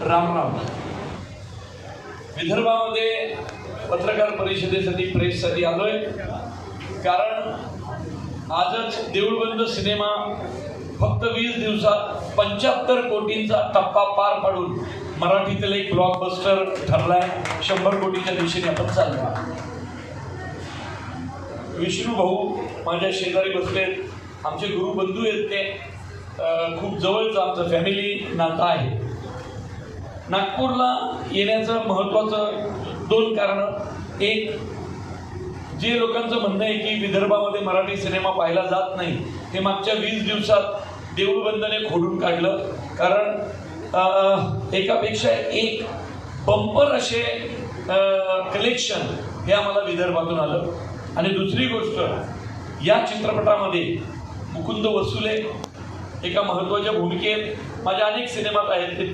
राम राम. विदर्भामध्ये पत्रकार परिषदेसाठी प्रेससाठी आलोय, कारण आजच देऊळबंद सिनेमा फक्त 20 दिवसात 75 कोटींचा टप्पा पार पाडून मराठीतील एक ब्लॉकबस्टर ठरलाय. 100 कोटीच्या दिशेने आपण चाललो. विष्णू भाऊ माझ्या शेजारी बसलेत, आमचे गुरुबंधू आहेत. ते खूप जवळचं आमचं फॅमिली नातं आहे. नागपूरला येण्याचं महत्त्वाचं 2 कारणं. एक, जे लोकांचं म्हणणं आहे की विदर्भामध्ये मराठी सिनेमा पाहायला जात नाही, ते मागच्या 20 दिवसात देऊळबंदने खोडून काढलं. कारण एकापेक्षा एक बंपर असे कलेक्शन हे आम्हाला विदर्भातून आलं. आणि दुसरी गोष्ट, या चित्रपटामध्ये मुकुंद वसुले एका महत्त्वाच्या भूमिकेत माझ्या अनेक सिनेमात आहेत.